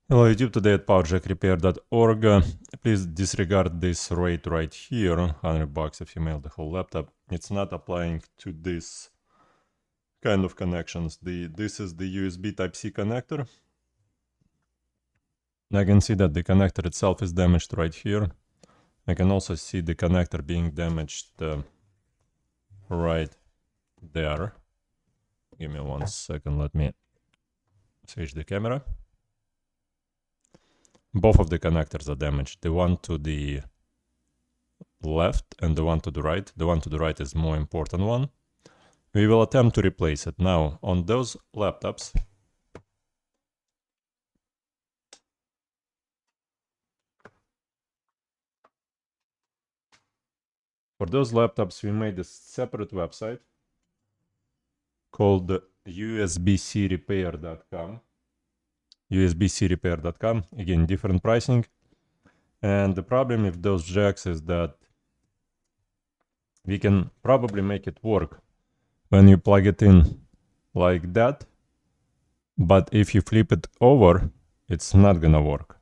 Hello YouTube, today at powerjackrepair.org. Please disregard this rate right here, $100 if you mail the whole laptop. It's not applying to this kind of connections. This is the USB Type-C connector. I can see that the connector itself is damaged right here. I can also see the connector being damaged right there. Give me 1 second, let me switch the camera. Both of the connectors are damaged. The one to the left and the one to the right. The one to the right is the more important one. We will attempt to replace it. Now, on those laptops, we made a separate website called usbcrepair.com. usbcrepair.com, again, different pricing. And the problem with those jacks is that we can probably make it work when you plug it in like that, but if you flip it over, it's not gonna work.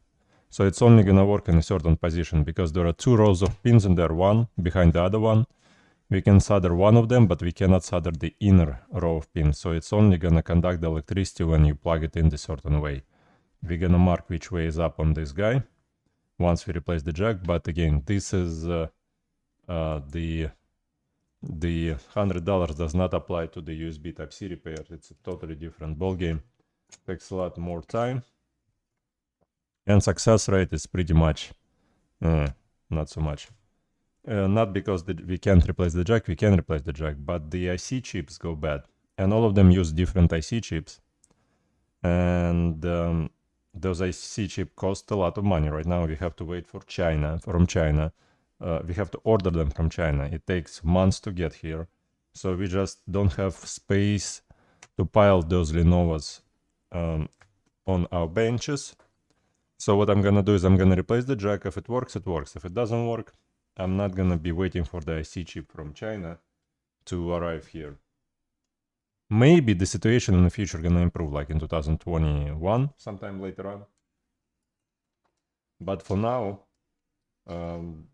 So it's only gonna work in a certain position because there are 2 rows of pins in there, one behind the other one. We can solder one of them, but we cannot solder the inner row of pins. So it's only gonna conduct the electricity when you plug it in a certain way. We're gonna mark which way is up on this guy once we replace the jack. But again, this is the $100 does not apply to the USB Type-C repair. It's a totally different ballgame. Takes a lot more time. And success rate is pretty much not so much. Not because we can't replace the jack, we can replace the jack, but the IC chips go bad. And all of them use different IC chips. And those IC chips cost a lot of money. Right now we have to wait from China. We have to order them from China. It takes months to get here. So we just don't have space to pile those Lenovos on our benches. So what I'm gonna do is I'm gonna replace the jack. If it works, it works. If it doesn't work, I'm not gonna be waiting for the IC chip from China to arrive here. Maybe the situation in the future gonna improve, like in 2021, sometime later on. But for now, and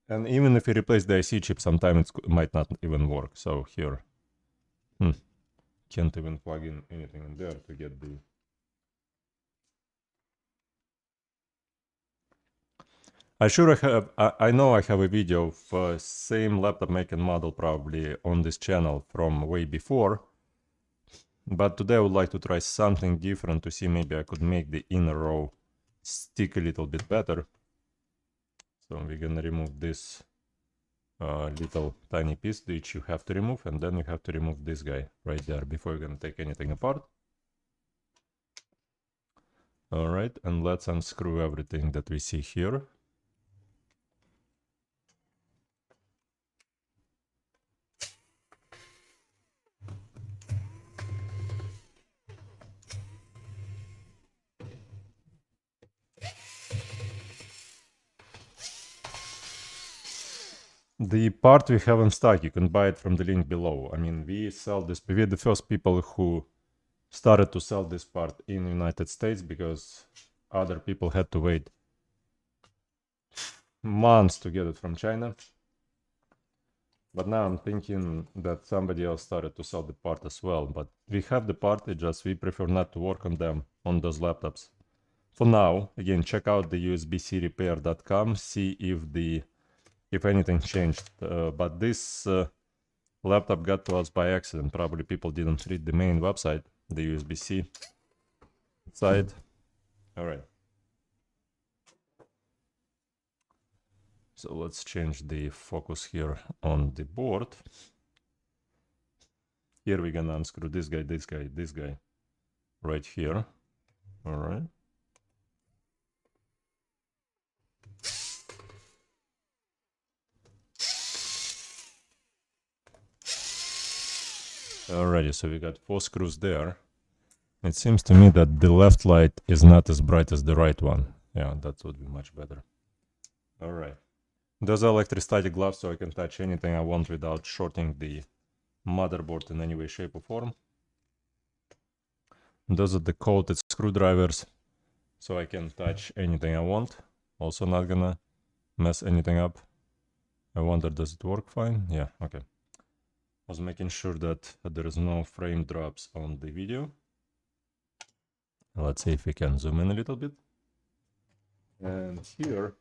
even if you replace the IC chip, sometimes it might not even work. So here, can't even plug in anything in there to get the... I know I have a video of same laptop make and model probably on this channel from way before. But today I would like to try something different to see maybe I could make the inner row stick a little bit better. So we're gonna remove this little tiny piece which you have to remove, and then you have to remove this guy right there before you're gonna take anything apart. Alright, and let's unscrew everything that we see here. The part we have in stock, you can buy it from the link below. I mean, we sell this, we're the first people who started to sell this part in the United States because other people had to wait months to get it from China. But now I'm thinking that somebody else started to sell the part as well. But we have the part, it just we prefer not to work on them, on those laptops. For now, again, check out the usbcrepair.com, see if anything changed. But this laptop got to us by accident. Probably people didn't read the main website, the USB-C side. All right. So let's change the focus here on the board. Here we're gonna unscrew this guy, this guy, this guy, right here. All right. Alrighty, so we got 4 screws there. It seems to me that the left light is not as bright as the right one. Yeah, that would be much better. Alright. Those are electrostatic gloves, so I can touch anything I want without shorting the motherboard in any way, shape, or form. Those are the coated screwdrivers. so I can touch anything I want. Also not gonna mess anything up. I wonder, does it work fine? Yeah, okay. I was making sure that there is no frame drops on the video. Let's see if we can zoom in a little bit. And here,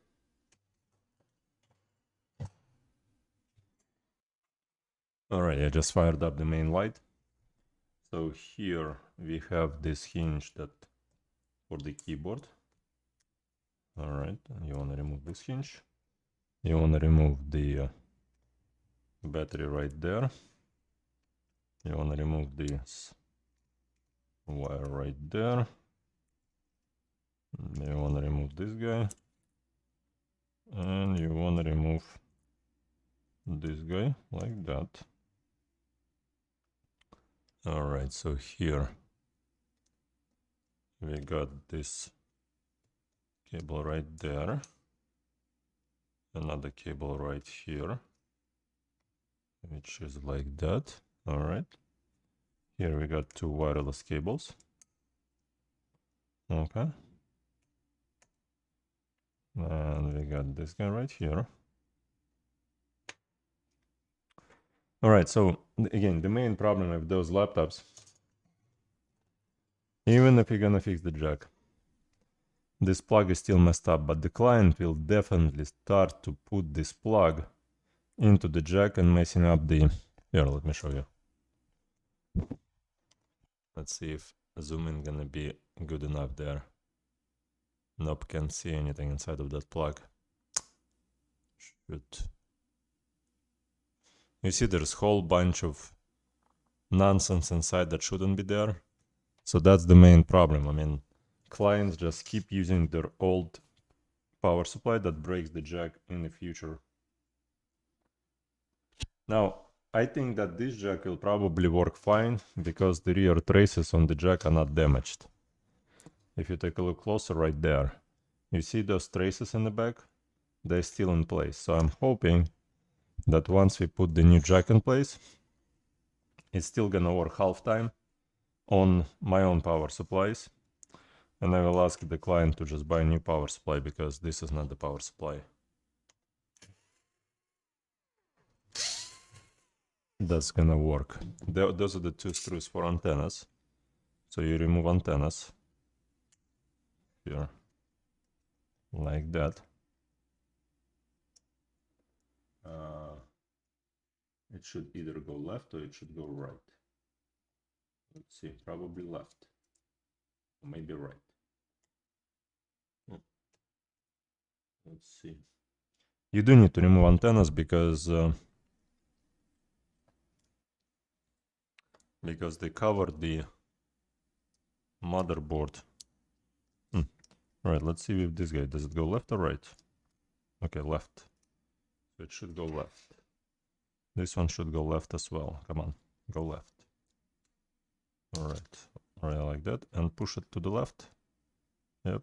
all right, I just fired up the main light. So here we have this hinge that for the keyboard. All right, you want to remove this hinge. You want to remove the battery right there. You want to remove this wire right there. You want to remove this guy. And you want to remove this guy like that. All right, so here we got this cable right there, another cable right here, which is like that. All right, here we got two wireless cables. Okay, and we got this guy right here. All right, so again, the main problem with those laptops, even if you're gonna fix the jack, this plug is still messed up, but the client will definitely start to put this plug into the jack and messing up the... Here, let me show you. Let's see if zoom in gonna be good enough there. Nope, can't see anything inside of that plug. Shoot. You see there's whole bunch of nonsense inside that shouldn't be there. So that's the main problem. I mean, clients just keep using their old power supply that breaks the jack in the future. Now, I think that this jack will probably work fine because the rear traces on the jack are not damaged. If you take a look closer right there, you see those traces in the back? They're still in place. So I'm hoping that once we put the new jack in place, it's still gonna work half time on my own power supplies. And I will ask the client to just buy a new power supply because this is not the power supply. That's gonna work. Those are the two screws for antennas. So you remove antennas here, like that. It should either go left or it should go right. Let's see, probably left, or maybe right. Let's see. You do need to remove antennas because they cover the motherboard. Right, let's see with this guy. Does it go left or right? Okay, left. So it should go left. This one should go left as well. Come on, go left. All right, like that, and push it to the left. Yep,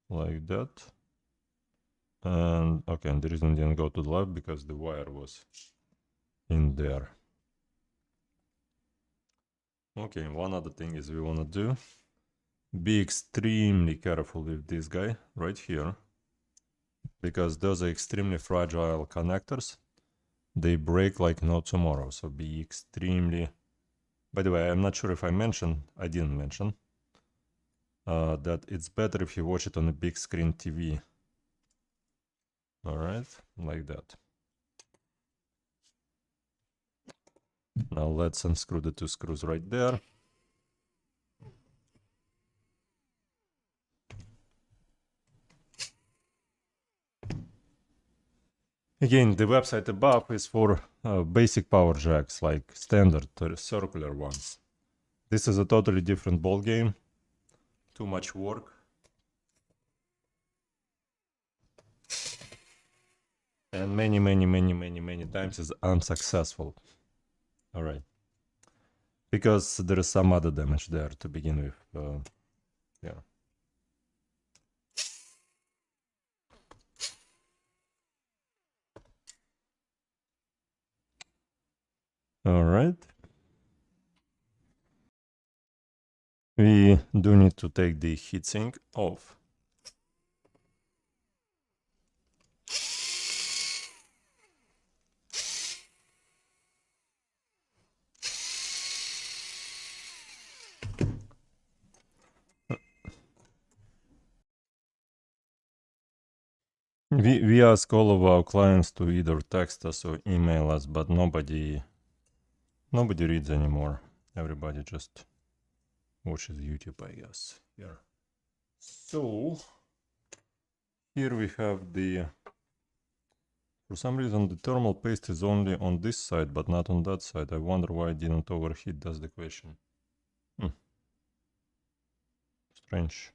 like that. And okay, and the reason it didn't go to the left because the wire was in there. Okay, one other thing is we want to do, be extremely careful with this guy right here, because those are extremely fragile connectors. They break like no tomorrow, so be extremely... By the way, I'm not sure if I mentioned, I didn't mention, that it's better if you watch it on a big screen TV. Alright, like that. Now let's unscrew the two screws right there. Again, the website above is for basic power jacks, like standard circular ones. This is a totally different ball game. Too much work. And many times is unsuccessful. All right. Because there is some other damage there to begin with. Yeah. All right. we do need to take the heatsink off. We ask all of our clients to either text us or email us, but nobody reads anymore. Everybody just watches YouTube, I guess. Here. So here we have the, for some reason the thermal paste is only on this side but not on that side. I wonder why it didn't overheat, that's the question. Strange.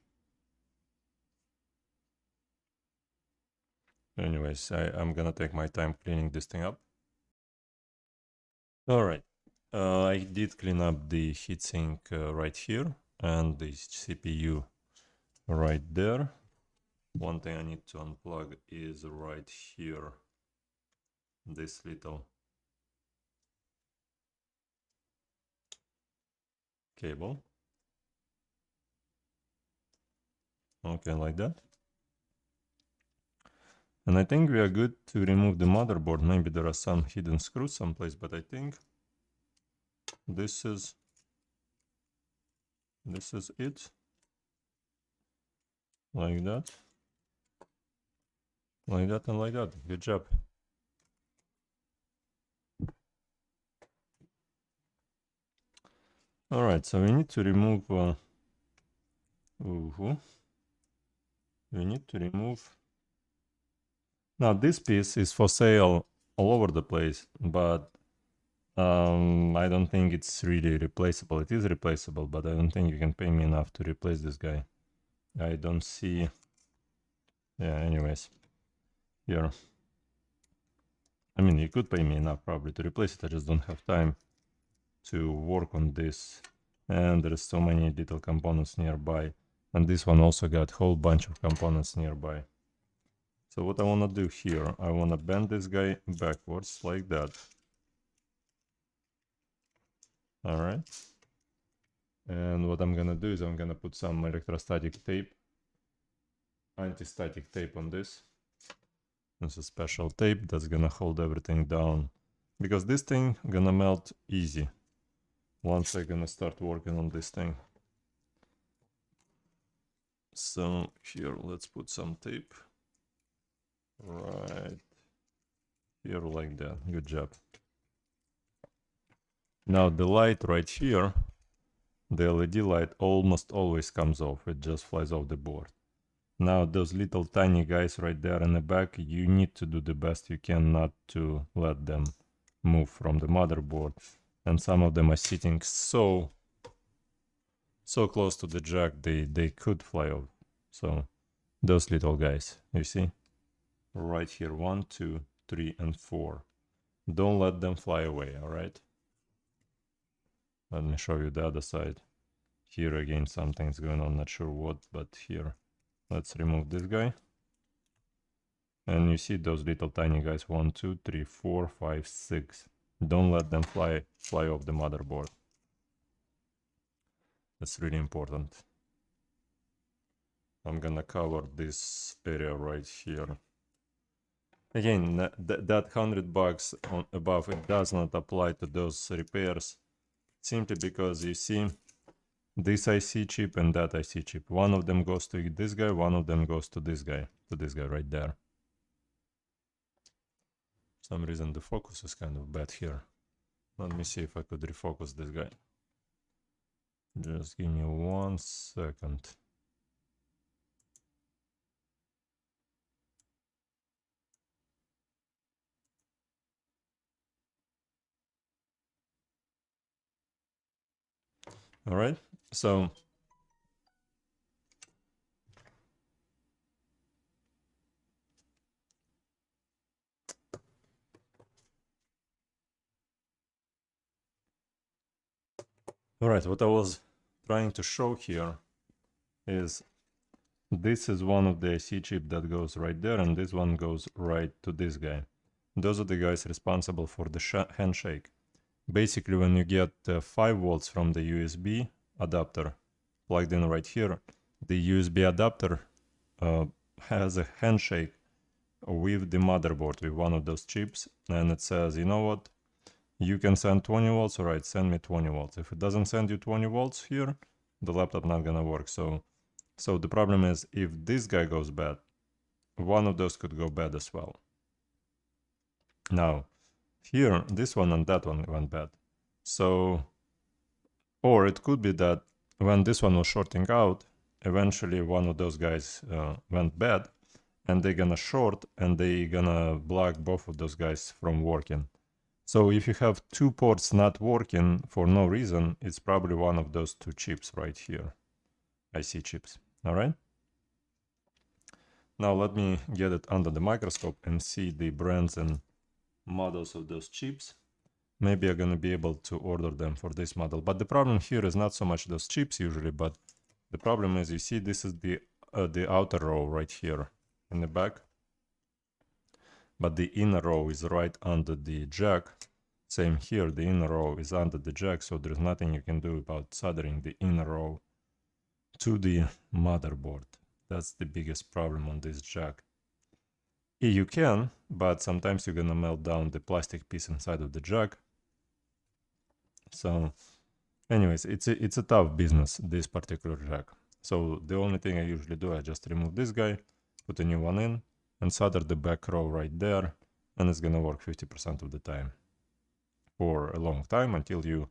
Anyways, I'm gonna take my time cleaning this thing up. Alright, I did clean up the heatsink right here and the CPU right there. One thing I need to unplug is right here, this little cable. Okay, like that. And I think we are good to remove the motherboard. Maybe there are some hidden screws someplace, but I think this is it. Like that. Like that and like that. Good job. Alright, so we need to remove we need to remove. Now this piece is for sale all over the place, but I don't think it's really replaceable. It is replaceable, but I don't think you can pay me enough to replace this guy. I don't see. Yeah, anyways. Here. I mean, you could pay me enough probably to replace it. I just don't have time to work on this. And there's so many little components nearby. And this one also got a whole bunch of components nearby. So what I want to do here, I want to bend this guy backwards like that. Alright. And what I'm going to do is I'm going to put some electrostatic tape, anti-static tape on this. It's a special tape that's going to hold everything down. Because this thing going to melt easy once I'm going to start working on this thing. So here, let's put some tape right here like that. Good job. Now the light right here, the LED light almost always comes off. It just flies off the board. Now those little tiny guys right there in the back, you need to do the best you can not to let them move from the motherboard. And some of them are sitting so close to the jack they could fly off. So those little guys, you see? Right here, 1, 2, 3, and 4. Don't let them fly away, alright? Let me show you the other side. Here again something's going on, not sure what, but here. Let's remove this guy. And you see those little tiny guys, 1, 2, 3, 4, 5, 6. Don't let them fly off the motherboard. That's really important. I'm gonna cover this area right here. Again, that $100 on above, it does not apply to those repairs, simply because you see this IC chip and that IC chip. One of them goes to this guy, one of them goes to this guy right there. For some reason the focus is kind of bad here. Let me see if I could refocus this guy. Just give me 1 second. All right, so all right, what I was trying to show here is this is one of the IC chip that goes right there, and this one goes right to this guy. Those are the guys responsible for the handshake. Basically, when you get 5 volts from the USB adapter plugged in right here, the USB adapter has a handshake with the motherboard, with one of those chips, and it says, you know what, you can send 20 volts, alright, send me 20 volts. If it doesn't send you 20 volts here, the laptop not gonna work. So the problem is, if this guy goes bad, one of those could go bad as well. Now, here, this one and that one went bad. So, or it could be that when this one was shorting out, eventually one of those guys went bad, and they're gonna short, and they're gonna block both of those guys from working. So if you have two ports not working for no reason, it's probably one of those two chips right here. IC chips, all right? Now let me get it under the microscope and see the brands and models of those chips. Maybe I'm gonna be able to order them for this model. But the problem here is not so much those chips usually, but the problem is, you see, this is the outer row right here in the back. But the inner row is right under the jack. Same here, the inner row is under the jack, so there's nothing you can do about soldering the inner row to the motherboard. That's the biggest problem on this jack. You can, but sometimes you're gonna melt down the plastic piece inside of the jack. So anyways, it's a tough business, this particular jack. So the only thing I usually do, I just remove this guy, put a new one in, and solder the back row right there, and it's gonna work 50% of the time for a long time, until you're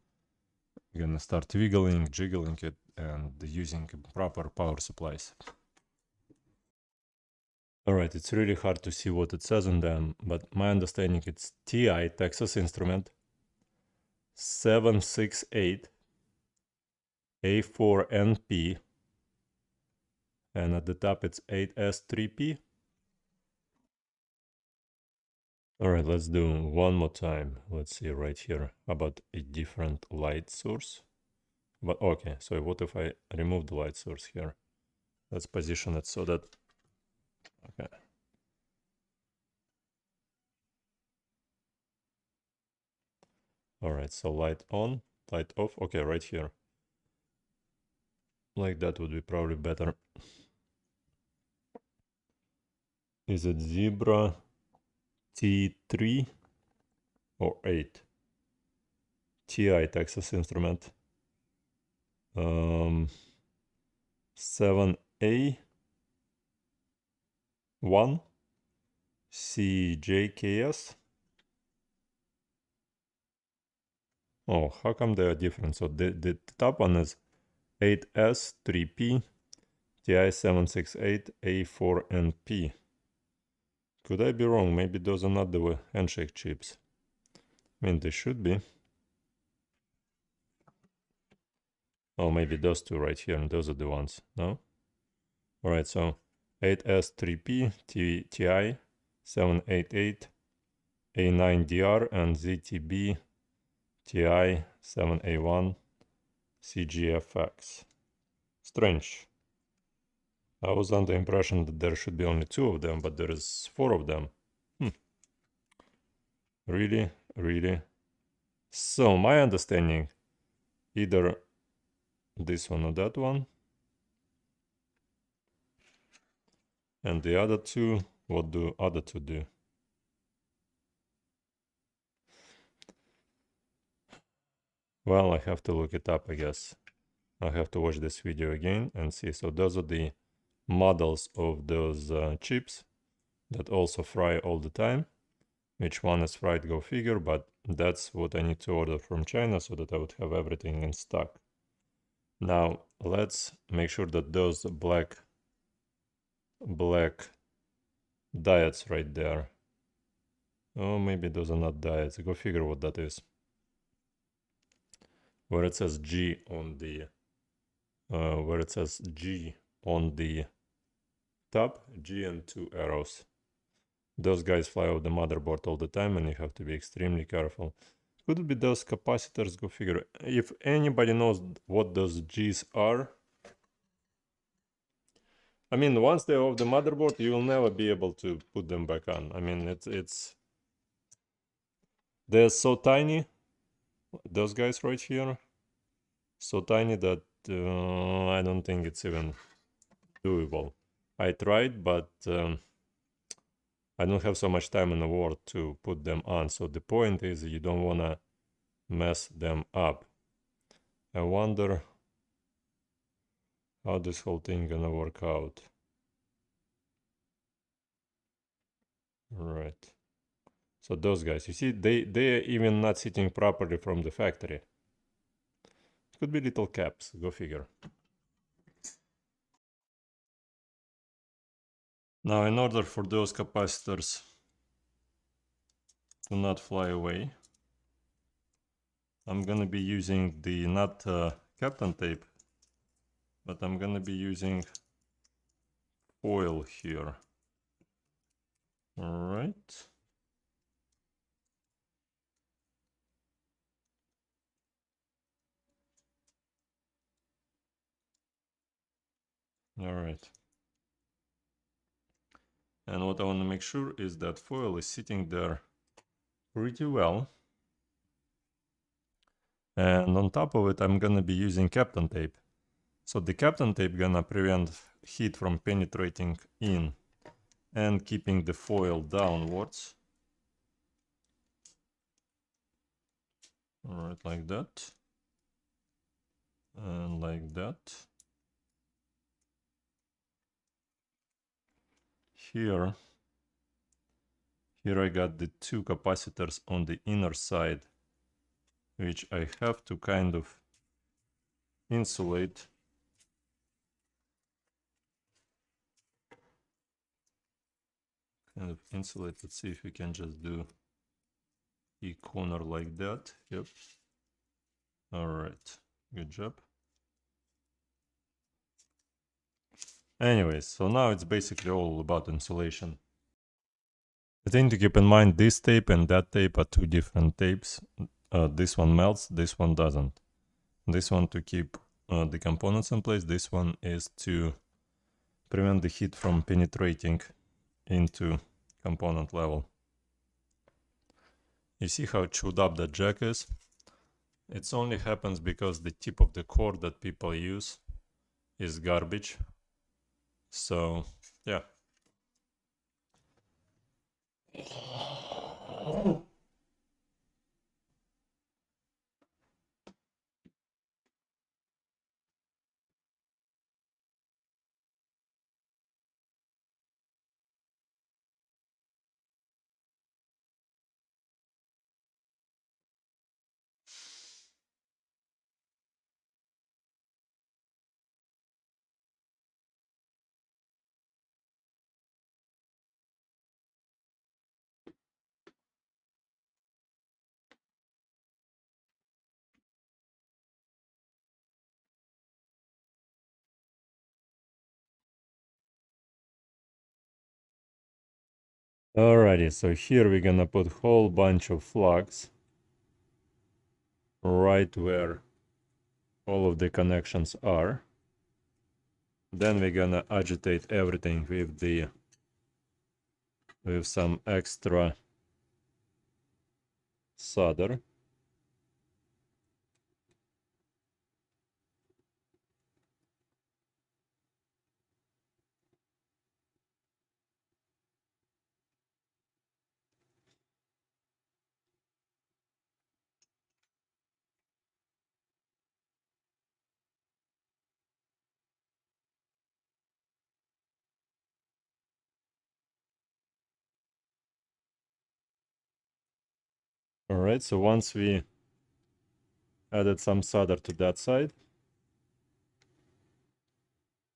gonna start wiggling, jiggling it, and using proper power supplies. Alright, it's really hard to see what it says on them, but my understanding, it's TI Texas Instrument 768 A4NP, and at the top it's 8S3P. Alright, let's do one more time. Let's see right here about a different light source. But okay, so what if I remove the light source here? Let's position it so that, okay. Alright, so light on, light off, okay, right here. Like that would be probably better. Is it Zebra T3 or 8? TI Texas Instrument 7A 1 CJKS. Oh, how come they are different? So the top one is 8S3P TI 768 A4NP. Could I be wrong? Maybe those are not the handshake chips. I mean, they should be. Oh, maybe those two right here, and those are the ones, no? Alright, so 8S3P TI 788 A9DR and ZTB TI 7A1 CGFX. Strange. I was under the impression that there should be only two of them, but there is four of them. Really? Really? So, my understanding, either this one or that one. And the other two, what do other two do? Well, I have to look it up, I guess. I have to watch this video again and see. So those are the models of those chips that also fry all the time. Which one is fried, go figure, but that's what I need to order from China so that I would have everything in stock. Now, let's make sure that those black diodes right there. Oh, maybe those are not diodes. Go figure what that is. Where it says G on the top, G and two arrows. Those guys fly off the motherboard all the time, and you have to be extremely careful. Could it be those capacitors? Go figure. If anybody knows what those G's are, I mean, once they're off the motherboard, you will never be able to put them back on. I mean, they're so tiny, those guys right here, so tiny that I don't think it's even doable. I tried, but I don't have so much time in the world to put them on. So the point is you don't want to mess them up. I wonder how this whole thing gonna work out. Right. So those guys, you see, they're even not sitting properly from the factory. It could be little caps, go figure. Now, in order for those capacitors to not fly away, I'm gonna be using the not Captain tape, but I'm gonna be using foil here. All right. All right. And what I want to make sure is that foil is sitting there pretty well. And on top of it, I'm gonna be using Captain tape. So the Captain tape gonna prevent heat from penetrating in and keeping the foil downwards. All right, like that. And like that. Here I got the two capacitors on the inner side, which I have to kind of insulate. Let's see if we can just do a corner like that. Yep. All right, good job. Anyways, so now it's basically all about insulation. The thing to keep in mind, this tape and that tape are two different tapes. This one melts, this one doesn't. This one to keep the components in place, this one is to prevent the heat from penetrating into component level. You see how chewed up that jack is? It only happens because the tip of the cord that people use is garbage. So, yeah. Alrighty, so here we're gonna put whole bunch of plugs right where all of the connections are. Then we're gonna agitate everything with some extra solder. Alright, so once we added some solder to that side,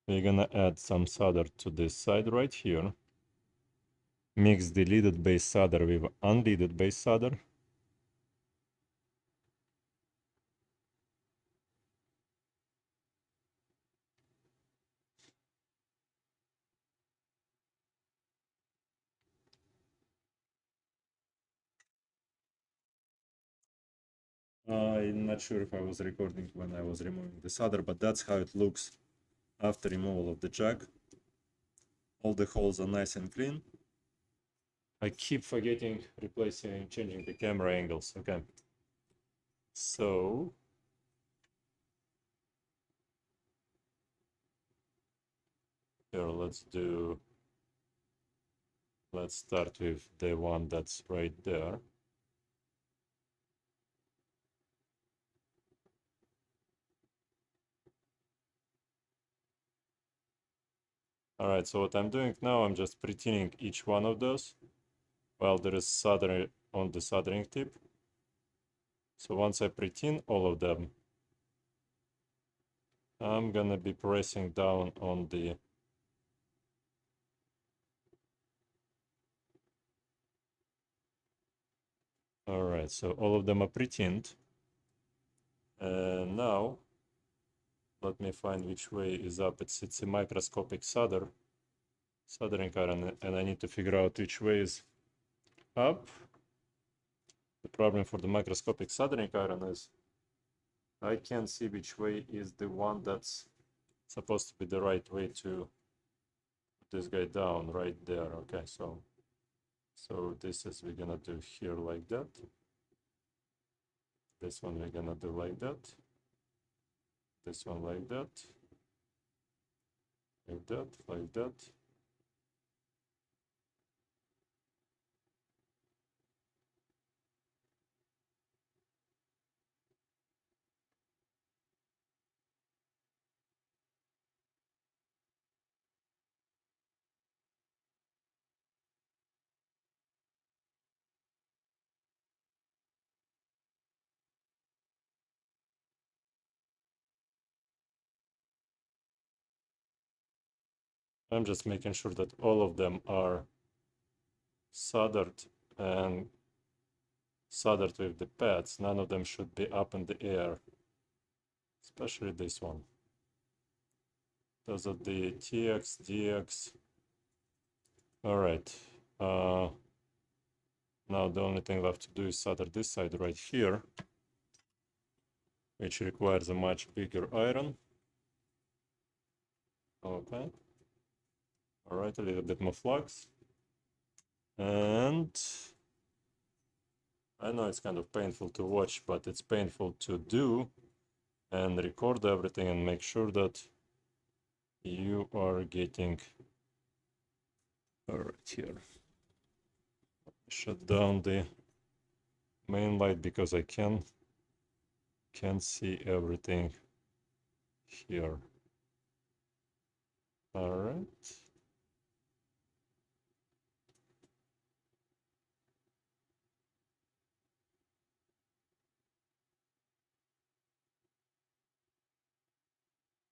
we're gonna add some solder to this side right here. Mix the leaded base solder with unleaded base solder. I'm not sure if I was recording when I was removing the solder, but that's how it looks after removal of the jack. All the holes are nice and clean. I keep forgetting replacing and changing the camera angles. Okay. So Here, let's start with the one that's right there. All right, so what I'm doing now, I'm just pre-tinning each one of those while there is solder on the soldering tip. So once I pre-tin all of them, I'm gonna be pressing down on the all right, so all of them are pre-tinned. And now let me find which way is up. It's a microscopic soldering iron, and I need to figure out which way is up. The problem for the microscopic soldering iron is I can't see which way is the one that's supposed to be the right way to put this guy down right there. Okay, so this is we're gonna do here like that. This one we're gonna do like that. This one like that. Like that, like that. I'm just making sure that all of them are soldered and soldered with the pads. None of them should be up in the air, especially this one. Those are the TX, DX. All right. Now the only thing left to do is solder this side right here, which requires a much bigger iron. Okay. All right, a little bit more flux. And I know it's kind of painful to watch, but it's painful to do and record everything and make sure that you are getting. All right, here. Shut down the main light because I can't see everything here. All right.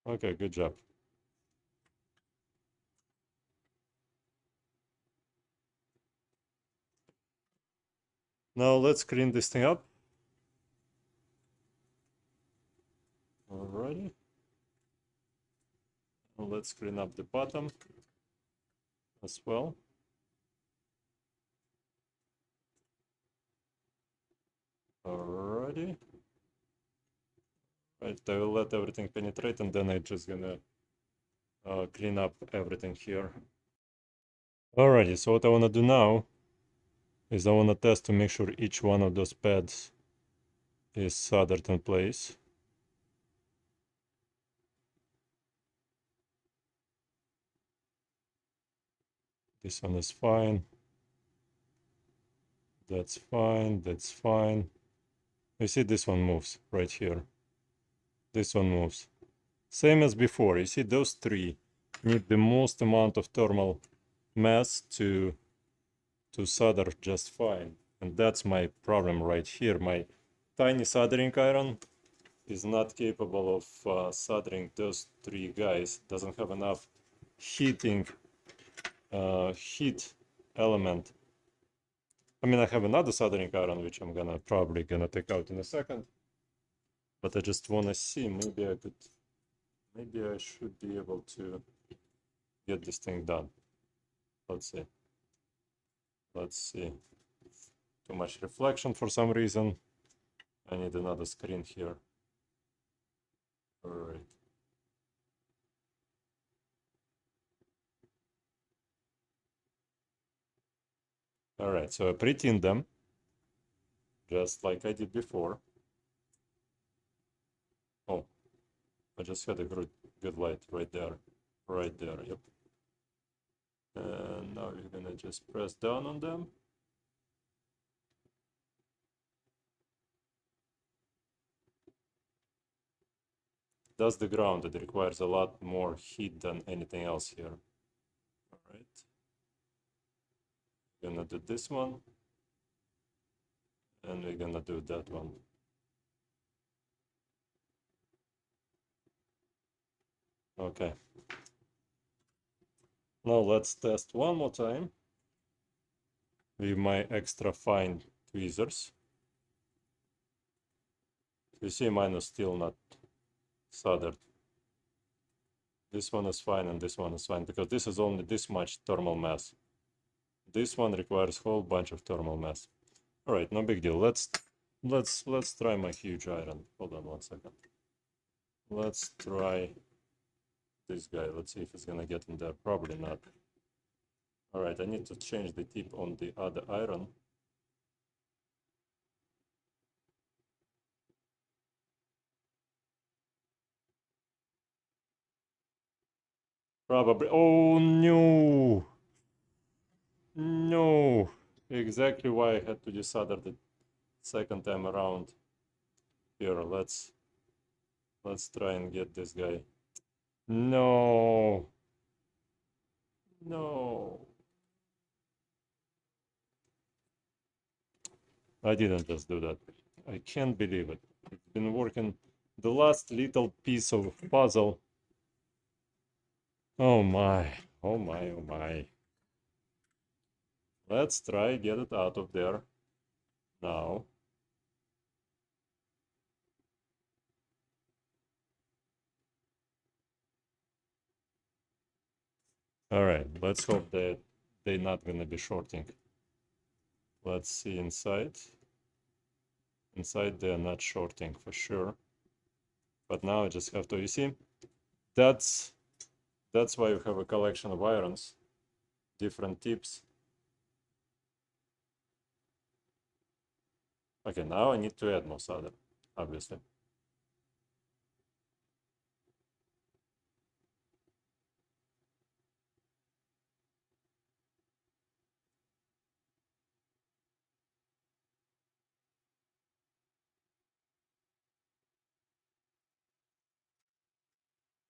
Okay, good job. Now let's clean this thing up. Alrighty. Let's clean up the bottom as well. Alrighty. Right, I will let everything penetrate and then I'm just gonna clean up everything here. Alrighty, so what I wanna do now is I wanna test to make sure each one of those pads is soldered in place. This one is fine. That's fine, that's fine. You see this one moves right here. This one moves. Same as before, you see those three need the most amount of thermal mass to solder just fine. And that's my problem right here. My tiny soldering iron is not capable of soldering those three guys. Doesn't have enough heat element. I mean, I have another soldering iron which I'm probably gonna take out in a second. But I just wanna see, maybe I should be able to get this thing done. Let's see. Let's see. Too much reflection for some reason. I need another screen here. All right. All right, so I pre-tinned them just like I did before. Oh, I just had a good light right there. Right there, yep. And now you're gonna just press down on them. That's the ground. It requires a lot more heat than anything else here. All right. Gonna do this one. And we're gonna do that one. Okay. Now let's test one more time with my extra fine tweezers. You see mine is still not soldered. This one is fine and this one is fine because this is only this much thermal mass. This one requires a whole bunch of thermal mass. All right, no big deal. Let's try my huge iron. Hold on 1 second. Let's try this guy. Let's see if it's gonna get in there. Probably not. All right, I need to change the tip on the other iron. Probably. Oh no! No! Exactly why I had to desolder the second time around. Here, let's try and get this guy. No! No! I didn't just do that. I can't believe it. It's been working. The last little piece of puzzle. Oh my. Oh my. Oh my. Let's try get it out of there now. All right. Let's hope that they're not gonna be shorting. Let's see inside. Inside they're not shorting for sure. But now I just have to, you see, that's why you have a collection of irons, different tips. Okay, now I need to add more solder, obviously.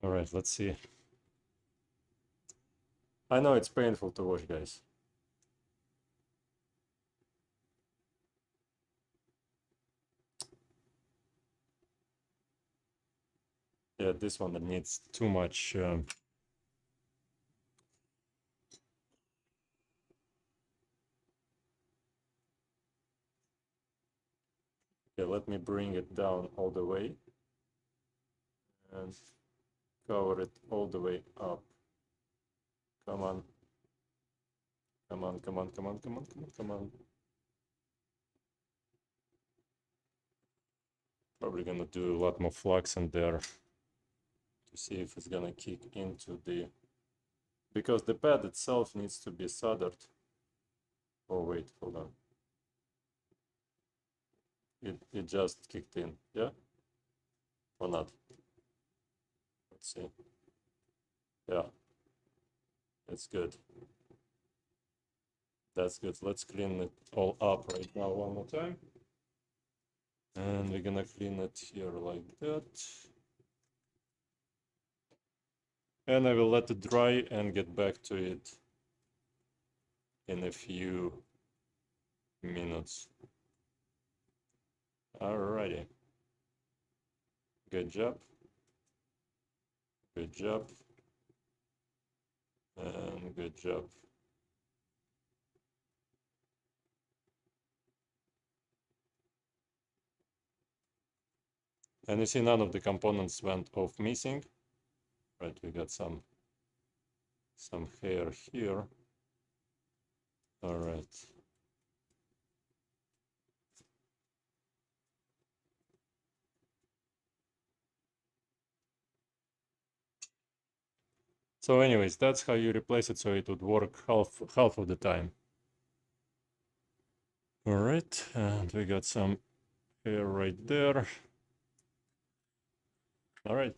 All right, let's see. I know it's painful to watch, guys. Yeah, this one that needs too much. Okay, let me bring it down all the way and cover it all the way up. Come on. Come on, come on, come on, come on, come on, come on. Probably gonna do a lot more flux in there to see if it's gonna kick into the, because the pad itself needs to be soldered. Oh wait, hold on. It just kicked in, yeah? Or not? Let's see. Yeah, it's good. That's good. Let's clean it all up right now one more time. And we're gonna clean it here like that. And I will let it dry and get back to it in a few minutes. Alrighty. Good job. Good job. And good job. And you see none of the components went off missing. Right, we got some hair here. All right. So anyways, that's how you replace it so it would work half of the time. All right, and we got some hair right there. All right.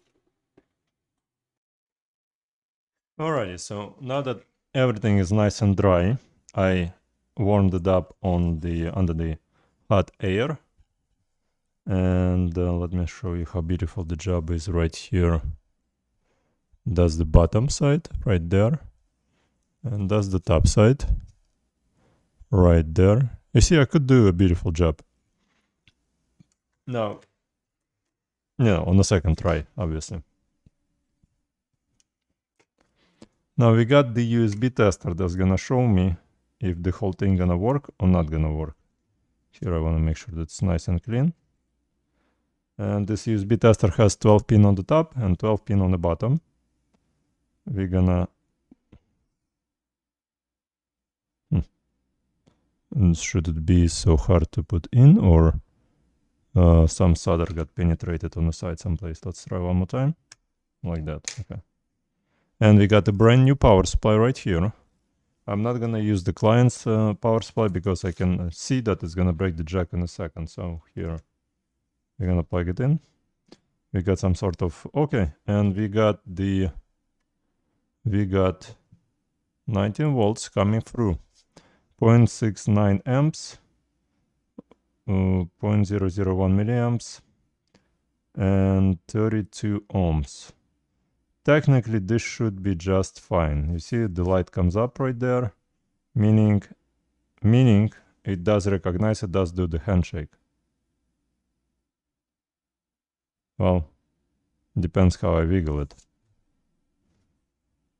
Alrighty, so now that everything is nice and dry. I warmed it up on the under the hot air, and let me show you how beautiful the job is right here. That's the bottom side right there, and that's the top side right there. You see, I could do a beautiful job. Now, on the second try, obviously. Now we got the USB tester that's gonna show me if the whole thing gonna work or not gonna work. Here I wanna make sure that's nice and clean. And this USB tester has 12 pin on the top and 12 pin on the bottom. We're gonna... And should it be so hard to put in, or some solder got penetrated on the side someplace? Let's try one more time. Like that, okay. And we got a brand new power supply right here. I'm not gonna use the client's power supply because I can see that it's gonna break the jack in a second. So here, we're gonna plug it in. We got some sort of, okay, and we got 19 volts coming through, 0.69 amps, 0.001 milliamps, and 32 ohms. Technically, this should be just fine. You see, the light comes up right there, meaning it does recognize, it does do the handshake. Well, depends how I wiggle it.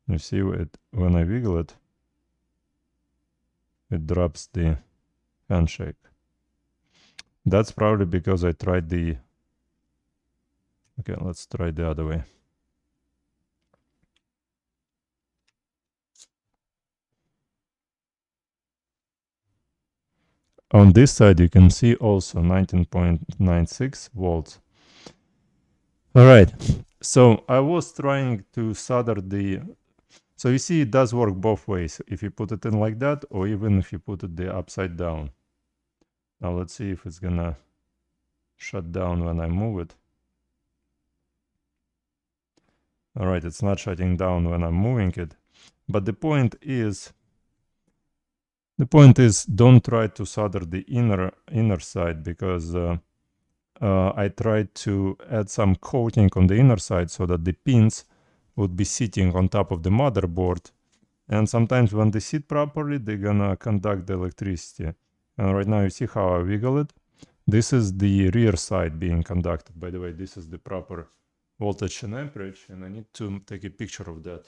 You see, when I wiggle it, it drops the handshake. That's probably because I tried the... Okay, let's try the other way. On this side, you can see also 19.96 volts. All right, so I was trying to solder the... So you see, it does work both ways, if you put it in like that, or even if you put it the upside down. Now let's see if it's gonna shut down when I move it. All right, it's not shutting down when I'm moving it. But the point is, don't try to solder the inner side, because I tried to add some coating on the inner side so that the pins would be sitting on top of the motherboard. And sometimes when they sit properly, they're gonna conduct the electricity. And right now you see how I wiggle it. This is the rear side being conducted. By the way, this is the proper voltage and amperage, and I need to take a picture of that.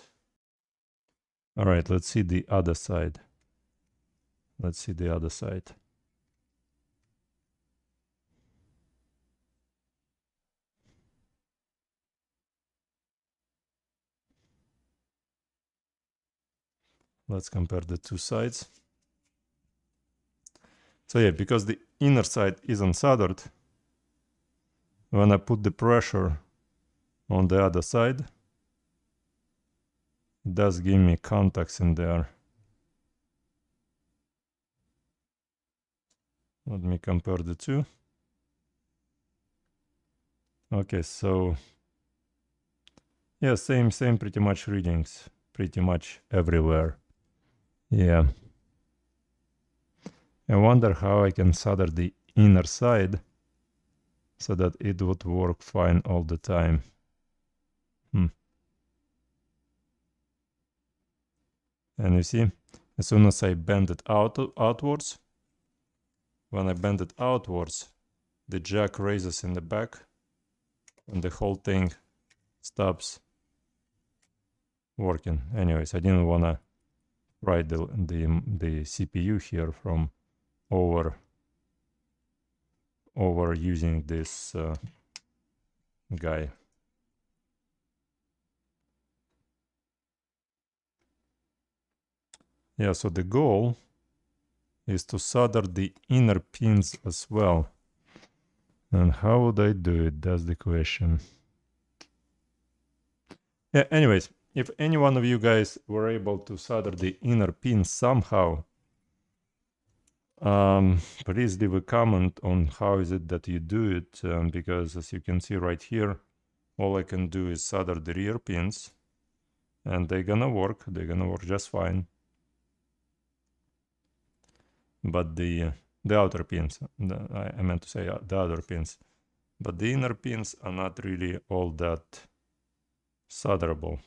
All right, let's see the other side. Let's see the other side. Let's compare the two sides. So yeah, because the inner side isn't soldered, when I put the pressure on the other side, it does give me contacts in there. Let me compare the two. Okay, so yeah, same pretty much readings, pretty much everywhere. Yeah. I wonder how I can solder the inner side so that it would work fine all the time. And you see, as soon as I bend it outwards, when I bend it outwards, the jack raises in the back and the whole thing stops working. Anyways, I didn't want to write the CPU here from over using this guy. Yeah, so the goal is to solder the inner pins as well. And how would I do it? That's the question. Yeah, anyways, if any one of you guys were able to solder the inner pins somehow, please leave a comment on how is it that you do it, because as you can see right here, all I can do is solder the rear pins, and they're gonna work just fine. But the outer pins, I meant to say the other pins, but the inner pins are not really all that solderable.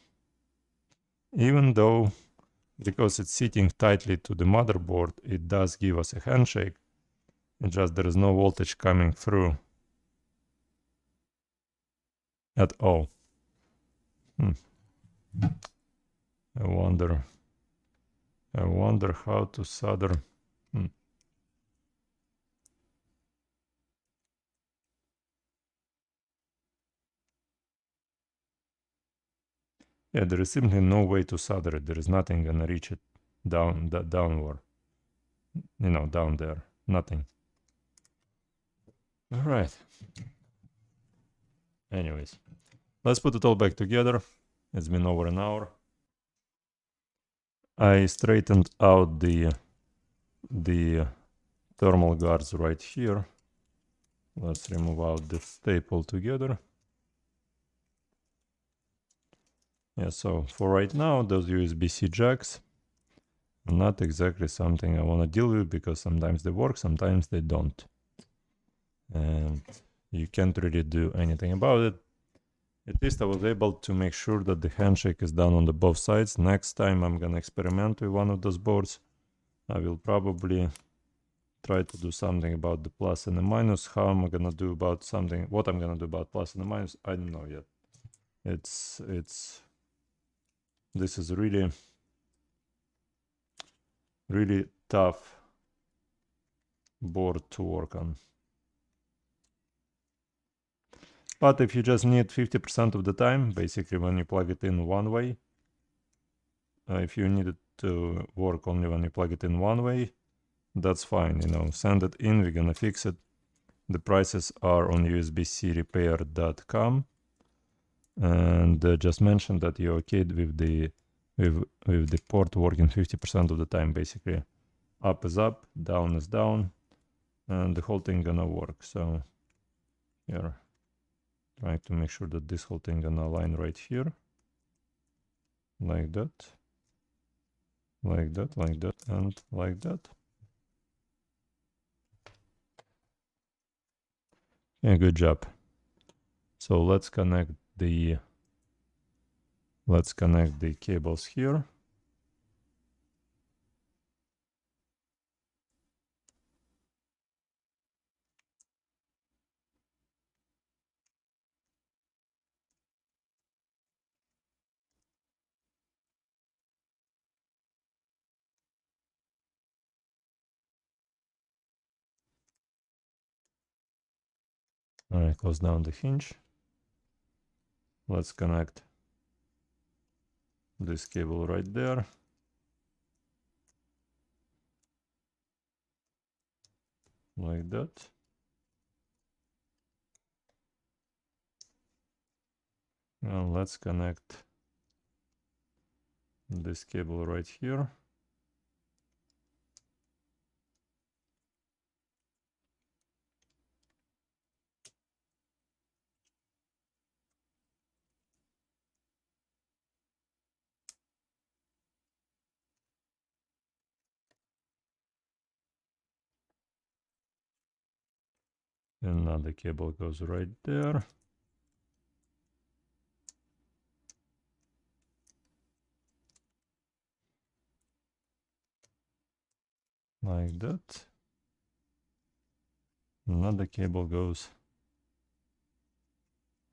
Even though, because it's sitting tightly to the motherboard, it does give us a handshake. It's just there is no voltage coming through at all. I wonder how to solder. Yeah, there is simply no way to solder it. There is nothing gonna reach it downward. Down there. Nothing. All right. Anyways, let's put it all back together. It's been over an hour. I straightened out the thermal guards right here. Let's remove out the staple together. Yeah, so for right now, those USB-C jacks are not exactly something I want to deal with, because sometimes they work, sometimes they don't. And you can't really do anything about it. At least I was able to make sure that the handshake is done on the both sides. Next time I'm gonna experiment with one of those boards. I will probably try to do something about the plus and the minus. How am I gonna do about something? What I'm gonna do about plus and the minus? I don't know yet. This is really tough board to work on. But if you just need 50% of the time, basically when you plug it in one way, if you need it to work only when you plug it in one way, that's fine. Send it in, we're gonna fix it. The prices are on usbcrepair.com, and just mention that you're okay with the port working 50% of the time. Basically, up is up, down is down, and the whole thing gonna work. So here, trying to make sure that this whole thing gonna align right here, like that, like that, like that, and like that. Yeah, good job. So let's connect the cables here. All right, close down the hinge. Let's connect this cable right there. Like that. Now let's connect this cable right here. Another cable goes right there. Like that. Another cable goes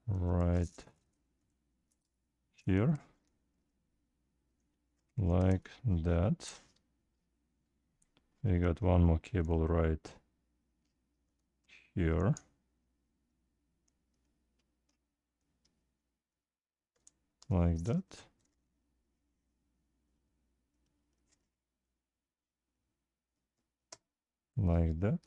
right here. Like that. We got one more cable right here. Like that. Like that.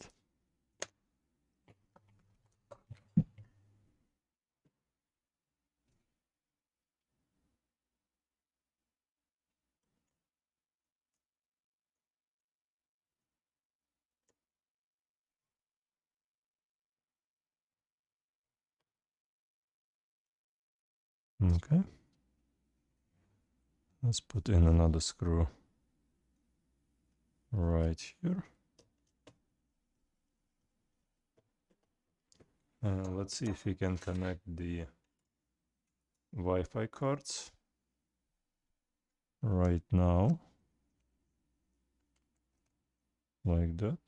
Okay. Let's put in another screw right here. Let's see if we can connect the Wi-Fi cards right now, like that.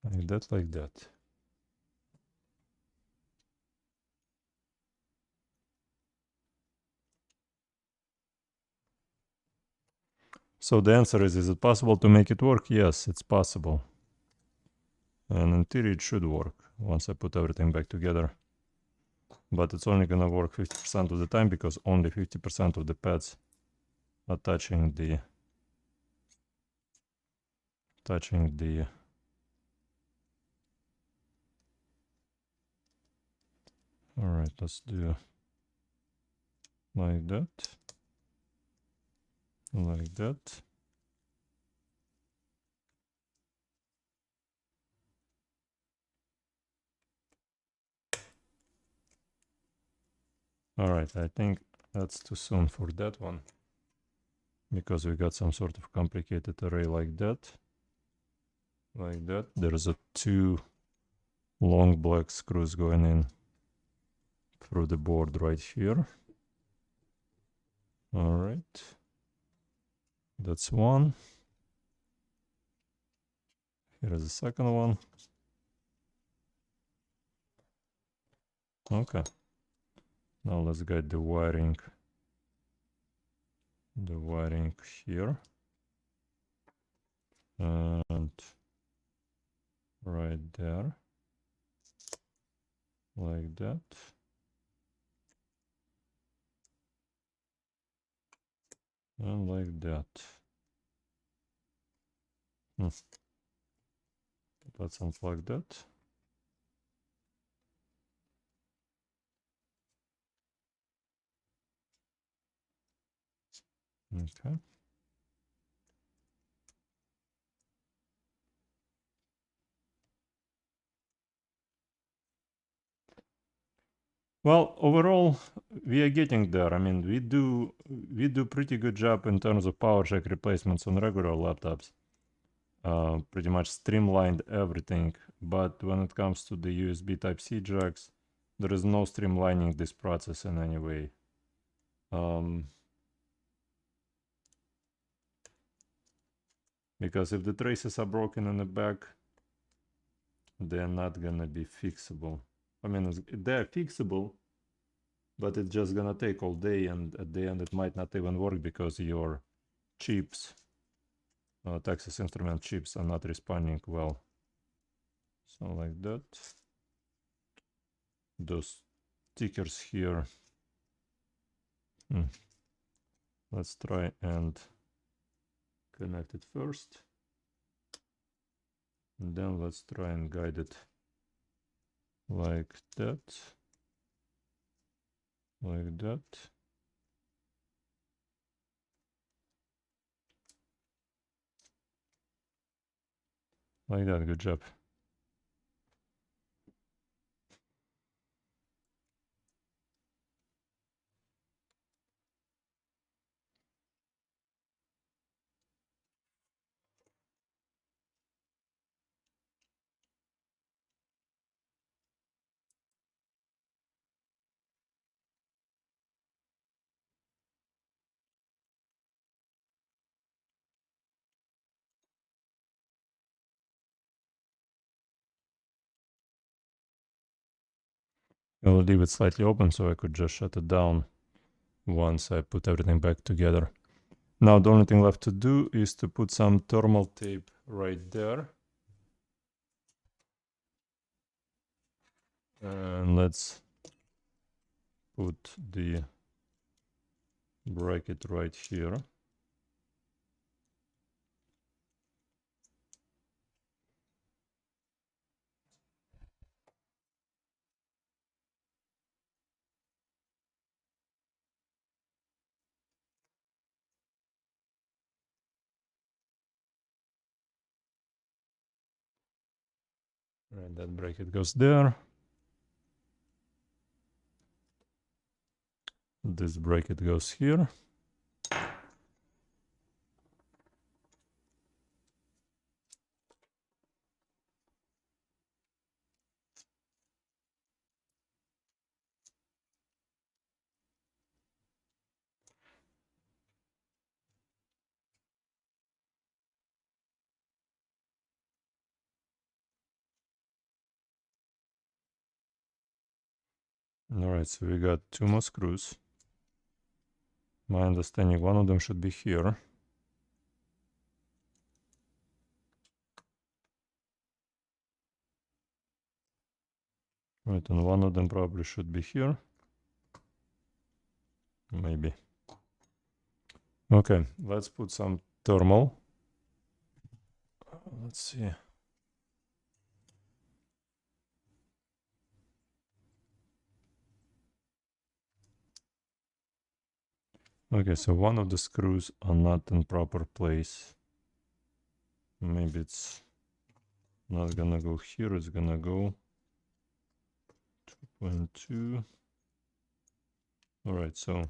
Like that, like that. So the answer is it possible to make it work? Yes, it's possible. And in theory, it should work once I put everything back together. But it's only gonna work 50% of the time because only 50% of the pads are touching the all right, let's do like that, like that. All right, I think that's too soon for that one because we got some sort of complicated array like that. Like that. There's a 2 long black screws going in through the board right here. All right. That's one. Here is the second one. Okay. Now let's get the wiring here. And right there. Like that. And like that. Let's unplug that. Okay. Well, overall, we are getting there. I mean, we do pretty good job in terms of power jack replacements on regular laptops. Pretty much streamlined everything. But when it comes to the USB Type-C jacks, there is no streamlining this process in any way. Because if the traces are broken in the back, they're not gonna be fixable. I mean, they're fixable, but it's just gonna take all day, and at the end it might not even work because your chips, Texas Instrument chips, are not responding well. So like that. Those stickers here. Let's try and connect it first. And then let's try and guide it like that. Like that. Like that, good job. I'll leave it slightly open so I could just shut it down once I put everything back together. Now the only thing left to do is to put some thermal tape right there. And let's put the bracket right here. Right, that bracket goes there. This bracket goes here. Alright, so we got 2 more screws. My understanding, one of them should be here. Right, and one of them probably should be here. Maybe. Okay, let's put some thermal. Let's see. Okay, so one of the screws are not in proper place. Maybe it's not gonna go here, it's gonna go 2.2. Alright, so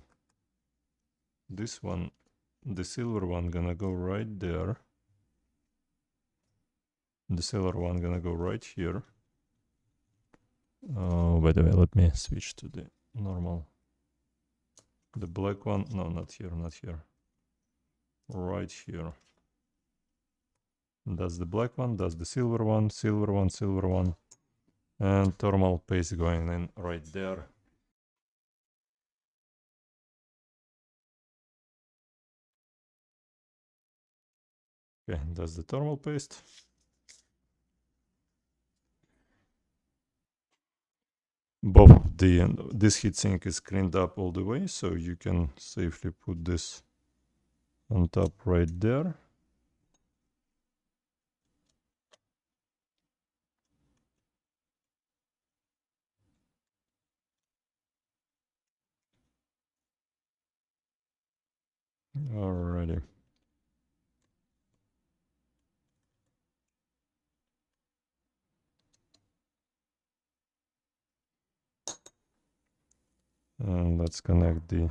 this one, the silver one, gonna go right there. The silver one gonna go right here. Oh, by the way, let me switch to the normal. The black one, no, not here, not here. Right here. That's the black one, that's the silver one, silver one, silver one. And thermal paste going in right there. Okay, that's the thermal paste. Both of this heatsink is cleaned up all the way, so you can safely put this on top right there. Alrighty. And let's connect the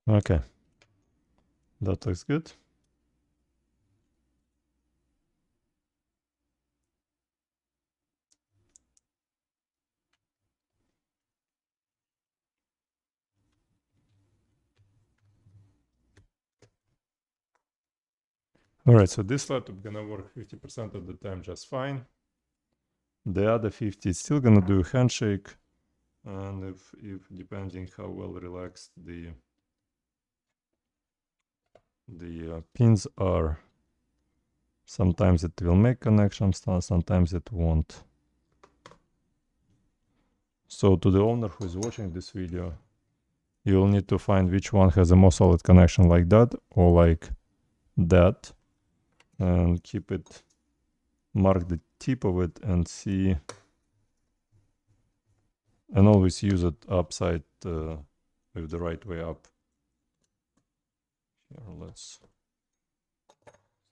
okay. That looks good. Alright, so this laptop gonna work 50% of the time just fine. The other 50 is still gonna do a handshake. And if depending how well relaxed the pins are, sometimes it will make connections, sometimes it won't. So to the owner who is watching this video, you'll need to find which one has a more solid connection, like that or like that, and keep it, mark the tip of it and see, and always use it upside with the right way up. Here, let's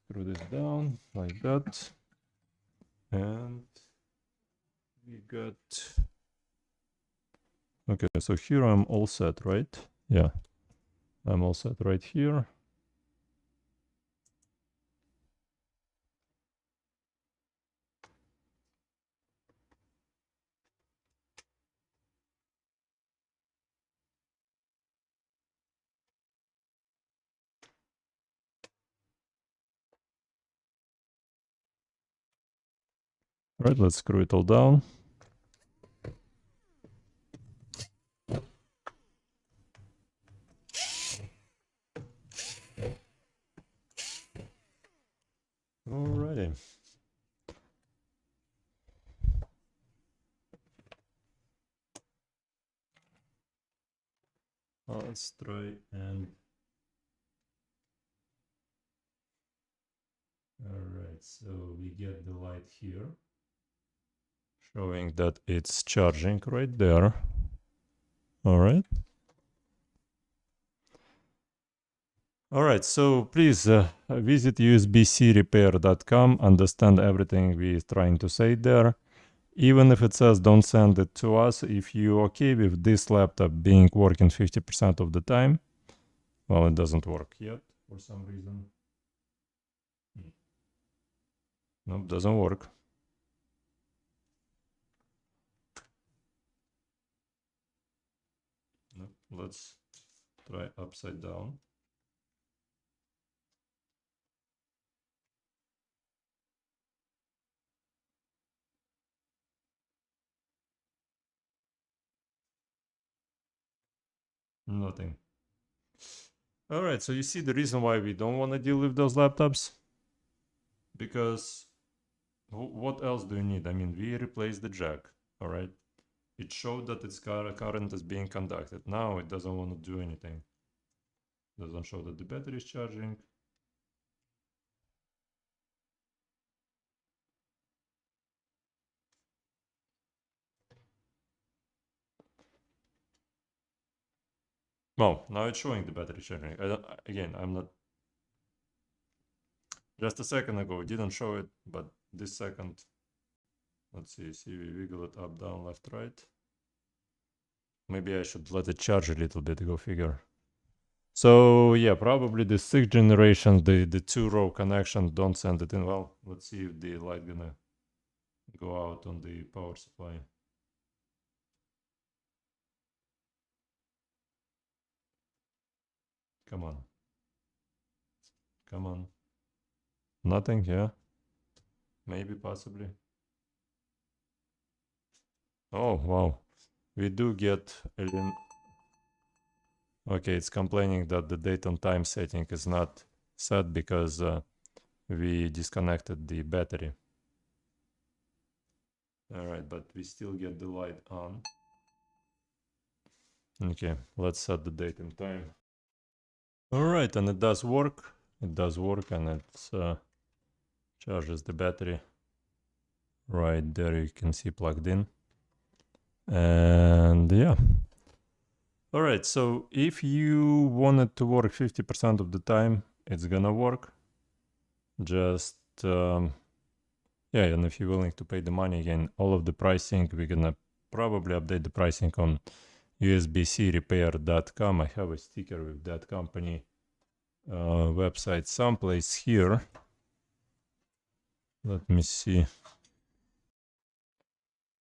screw this down like that, and we got, okay, so here I'm all set, right? Yeah, I'm all set right here. Right, let's screw it all down. Alrighty. let's try and alright, so we get the light here showing that it's charging right there. Alright. Alright, so please visit usbcrepair.com, understand everything we're trying to say there. Even if it says don't send it to us, if you're okay with this laptop being working 50% of the time, well, it doesn't work yet for some reason. Nope, doesn't work. Nope, let's try upside down. Nothing. All right, so you see the reason why we don't want to deal with those laptops? Because what else do you need? I mean, we replaced the jack, all right? It showed that its current is being conducted. Now it doesn't want to do anything. Doesn't show that the battery is charging. Well, now it's showing the battery charging. Again, I'm not... Just a second ago, it didn't show it, but this second... Let's see, we wiggle it up, down, left, right. Maybe I should let it charge a little bit, go figure. So yeah, probably the 6th generation, the 2-row connection, don't send it in. Well, let's see if the light gonna go out on the power supply. Come on. Come on. Nothing, yeah? Maybe, possibly. Oh, wow. We do get... Okay, it's complaining that the date and time setting is not set because we disconnected the battery. Alright, but we still get the light on. Okay, let's set the date and time. Alright, and it does work. It does work, and it charges the battery. Right there you can see plugged in. And yeah. Alright, so if you want it to work 50% of the time, it's gonna work. Just, yeah, and if you're willing to pay the money, again, all of the pricing, we're gonna probably update the pricing on usbcrepair.com. I have a sticker with that company website someplace here. Let me see.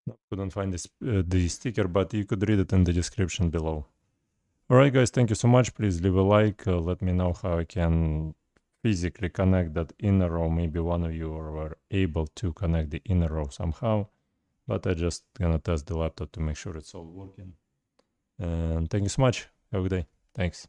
No, couldn't find this, the sticker, but you could read it in the description below. Alright guys, thank you so much. Please leave a like. Let me know how I can physically connect that inner row. Maybe one of you were able to connect the inner row somehow. But I just gonna test the laptop to make sure it's all working. And thank you so much. Have a good day. Thanks.